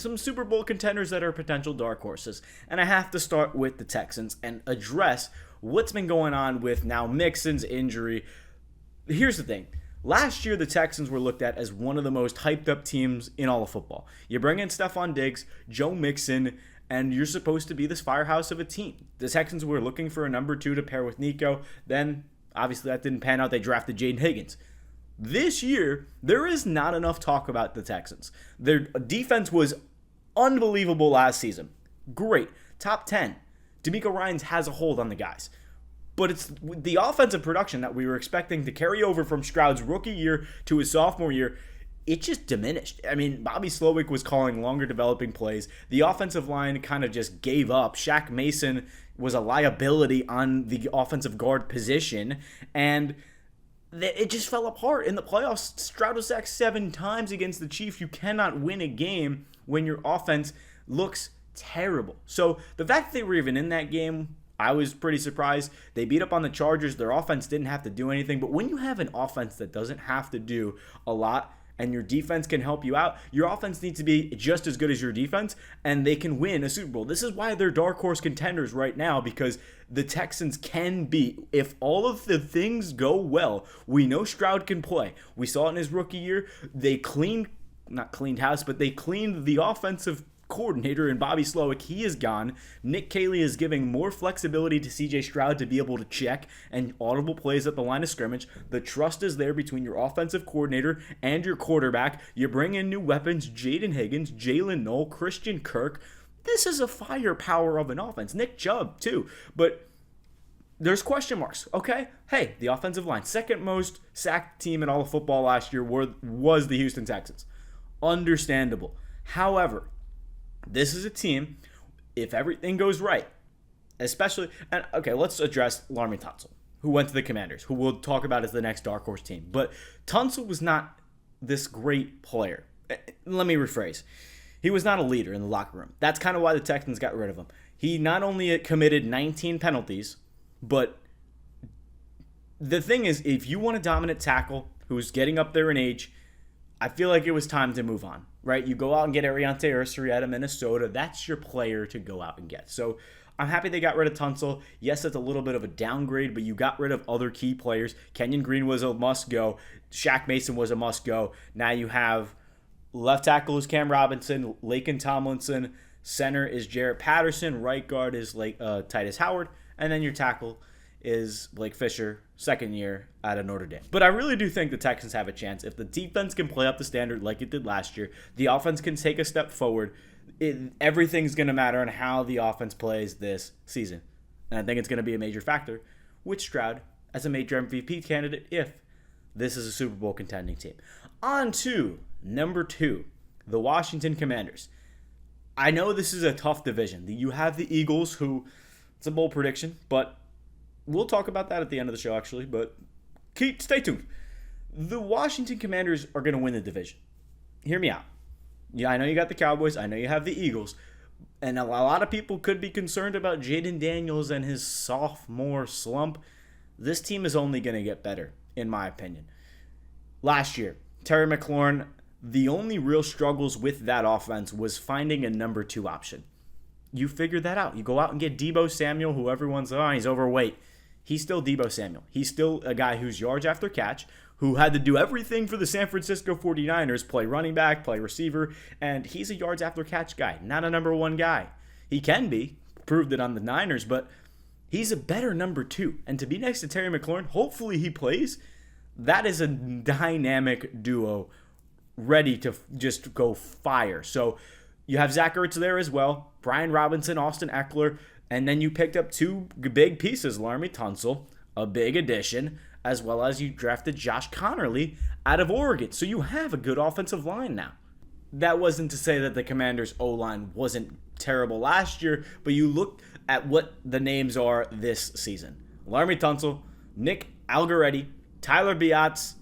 some Super Bowl contenders that are potential dark horses. And I have to start with the Texans and address what's been going on with now Mixon's injury. Here's the thing. Last year, the Texans were looked at as one of the most hyped up teams in all of football. You bring in Stephon Diggs, Joe Mixon, and you're supposed to be this firehouse of a team. The Texans were looking for a number 2 to pair with Nico. Then, obviously, that didn't pan out. They drafted Jaden Higgins. This year, there is not enough talk about the Texans. Their defense was unbelievable last season. Great. Top 10. D'Amico Ryans has a hold on the guys. But it's the offensive production that we were expecting to carry over from Stroud's rookie year to his sophomore year. It just diminished. I mean, Bobby Slowick was calling longer developing plays. The offensive line kind of just gave up. Shaq Mason was a liability on the offensive guard position. And it just fell apart. In the playoffs, Stroud was sacked 7 times against the Chiefs. You cannot win a game when your offense looks terrible. So the fact that they were even in that game, I was pretty surprised. They beat up on the Chargers. Their offense didn't have to do anything. But when you have an offense that doesn't have to do a lot and your defense can help you out, your offense needs to be just as good as your defense, and they can win a Super Bowl. This is why they're dark horse contenders right now, because the Texans can be, if all of the things go well, we know Stroud can play. We saw it in his rookie year. They not cleaned house, but they cleaned the offensive coordinator and Bobby Slowick. He is gone. Nick Caley is giving more flexibility to CJ Stroud to be able to check and audible plays at the line of scrimmage. The trust is there between your offensive coordinator and your quarterback. You bring in new weapons, Jaden Higgins, Jalen Noel, Christian Kirk. This is a firepower of an offense. Nick Chubb, too. But there's question marks, okay? Hey, the offensive line, second most sacked team in all of football last year was the Houston Texans. Understandable. However, this is a team, if everything goes right, especially, and okay, let's address Laremy Tunsil, who went to the Commanders, who we'll talk about as the next dark horse team. But Tunsil was not this great player. Let me rephrase. He was not a leader in the locker room. That's kind of why the Texans got rid of him. He not only committed 19 penalties, but the thing is, if you want a dominant tackle who's getting up there in age, I feel like it was time to move on, right? You go out and get Ariante Ursary out of Minnesota. That's your player to go out and get. So I'm happy they got rid of Tunsil. Yes, it's a little bit of a downgrade, but you got rid of other key players. Kenyon Green was a must-go. Shaq Mason was a must-go. Now you have left tackle is Cam Robinson, Laken Tomlinson. Center is Jarrett Patterson. Right guard is Titus Howard. And then your tackle is Blake Fisher, second year out of Notre Dame. But I really do think the Texans have a chance. If the defense can play up the standard like it did last year, the offense can take a step forward. Everything's going to matter on how the offense plays this season. And I think it's going to be a major factor with Stroud as a major MVP candidate if this is a Super Bowl contending team. On to number 2, the Washington Commanders. I know this is a tough division. You have the Eagles, who, it's a bold prediction, but we'll talk about that at the end of the show, actually, but stay tuned. The Washington Commanders are going to win the division. Hear me out. Yeah, I know you got the Cowboys. I know you have the Eagles. And a lot of people could be concerned about Jaden Daniels and his sophomore slump. This team is only going to get better, in my opinion. Last year, Terry McLaurin, the only real struggles with that offense was finding a number 2 option. You figure that out. You go out and get Deebo Samuel, who everyone's, he's overweight. He's still Deebo Samuel. He's still a guy who's yards after catch, who had to do everything for the San Francisco 49ers, play running back, play receiver, and he's a yards after catch guy, not a number 1 guy. He can be, proved it on the Niners, but he's a better number 2. And to be next to Terry McLaurin, hopefully he plays. That is a dynamic duo ready to just go fire. So you have Zach Ertz there as well, Brian Robinson, Austin Eckler, and then you picked up 2 big pieces, Laremy Tunsil, a big addition, as well as you drafted Josh Connerly out of Oregon. So you have a good offensive line now. That wasn't to say that the Commanders' O-line wasn't terrible last year, but you look at what the names are this season. Laremy Tunsil, Nick Algoretti, Tyler Biatz,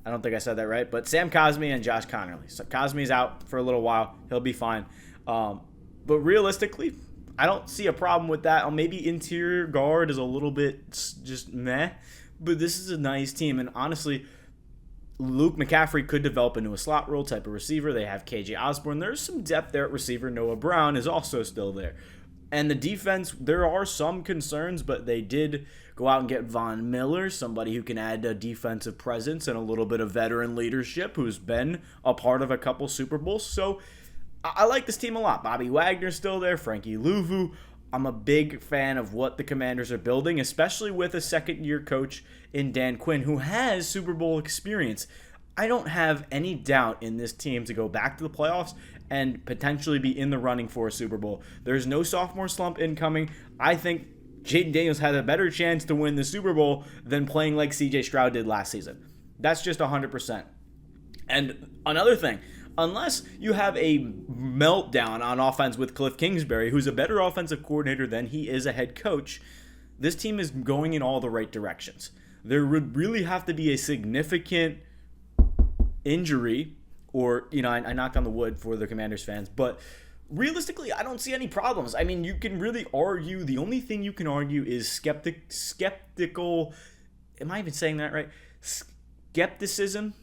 I don't think I said that right, but Sam Cosmi and Josh Connerly. So Cosmi's out for a little while. He'll be fine. But realistically, I don't see a problem with that. Maybe interior guard is a little bit just meh, but this is a nice team. And honestly, Luke McCaffrey could develop into a slot role type of receiver. They have KJ Osborne. There's some depth there at receiver. Noah Brown is also still there. And the defense, there are some concerns, but they did go out and get Von Miller, somebody who can add a defensive presence and a little bit of veteran leadership, who's been a part of a couple Super Bowls. So I like this team a lot. Bobby Wagner's still there, Frankie Louvu. I'm a big fan of what the Commanders are building, especially with a second-year coach in Dan Quinn, who has Super Bowl experience. I don't have any doubt in this team to go back to the playoffs and potentially be in the running for a Super Bowl. There's no sophomore slump incoming. I think Jayden Daniels had a better chance to win the Super Bowl than playing like CJ Stroud did last season. That's just 100%. And another thing, unless you have a meltdown on offense with Cliff Kingsbury, who's a better offensive coordinator than he is a head coach, this team is going in all the right directions. There would really have to be a significant injury, or, I knocked on the wood for the Commanders fans, but realistically, I don't see any problems. I mean, you can really argue, the only thing you can argue is skeptical, am I even saying that right? Skepticism,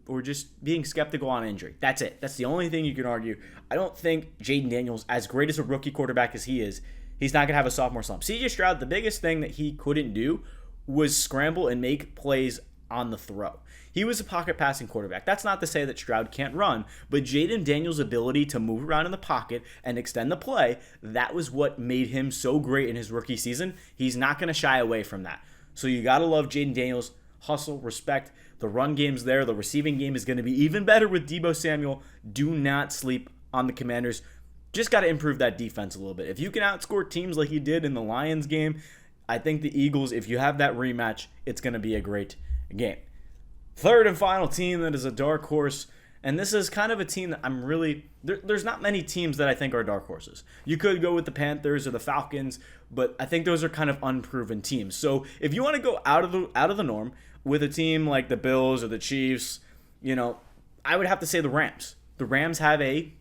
or just being skeptical on injury. That's it. That's the only thing you can argue. I don't think Jayden Daniels, as great as a rookie quarterback as he is, he's not going to have a sophomore slump. CJ Stroud, the biggest thing that he couldn't do was scramble and make plays on the throw. He was a pocket passing quarterback. That's not to say that Stroud can't run, but Jayden Daniels' ability to move around in the pocket and extend the play, that was what made him so great in his rookie season. He's not going to shy away from that. So you got to love Jayden Daniels. Hustle, respect. The run game's there. The receiving game is going to be even better with Deebo Samuel. Do not sleep on the Commanders. Just got to improve that defense a little bit. If you can outscore teams like you did in the Lions game, I think the Eagles, if you have that rematch, it's going to be a great game. Third and final team that is a dark horse, and this is kind of a team that I'm really... There's not many teams that I think are dark horses. You could go with the Panthers or the Falcons, but I think those are kind of unproven teams. So if you want to go out of the norm with a team like the Bills or the Chiefs, I would have to say the Rams. The Rams have a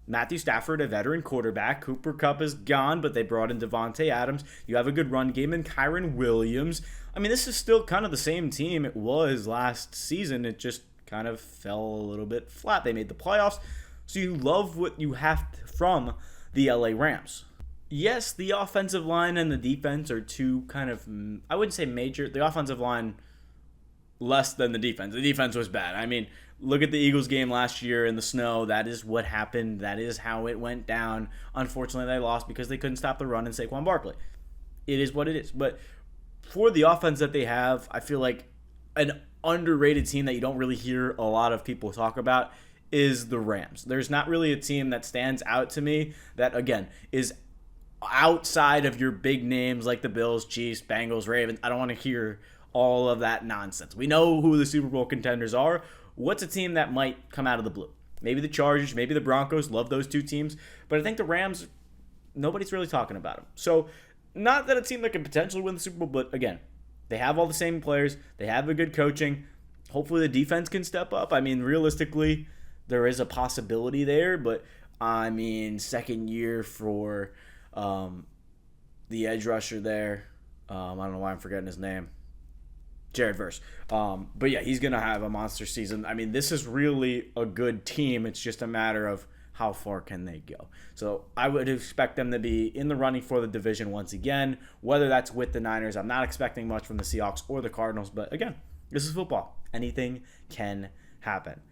Matthew Stafford, a veteran quarterback. Cooper Kupp is gone, but they brought in Devontae Adams. You have a good run game in Kyren Williams. I mean, this is still kind of the same team it was last season. It just kind of fell a little bit flat. They made the playoffs, so you love what you have from the LA Rams. Yes, the offensive line and the defense are two kind of, I wouldn't say major. The offensive line less than the defense. The defense was bad. I mean, look at the Eagles game last year in the snow. That is what happened. That is how it went down. Unfortunately, they lost because they couldn't stop the run in Saquon Barkley. It is what it is. But for the offense that they have, I feel like an underrated team that you don't really hear a lot of people talk about is the Rams. There's not really a team that stands out to me that, again, is outside of your big names like the Bills, Chiefs, Bengals, Ravens. I don't want to hear all of that nonsense. We know who the Super Bowl contenders are. What's a team that might come out of the blue? Maybe the Chargers, maybe the Broncos. Love those two teams. But I think the Rams, nobody's really talking about them. So not that a team that can potentially win the Super Bowl, but again, they have all the same players. They have a good coaching. Hopefully the defense can step up. I mean, realistically, there is a possibility there. But, I mean, second year for the edge rusher there. I don't know why I'm forgetting his name. Jared Verse. But yeah, he's going to have a monster season. I mean, this is really a good team. It's just a matter of how far can they go. So I would expect them to be in the running for the division once again, whether that's with the Niners. I'm not expecting much from the Seahawks or the Cardinals. But again, this is football. Anything can happen.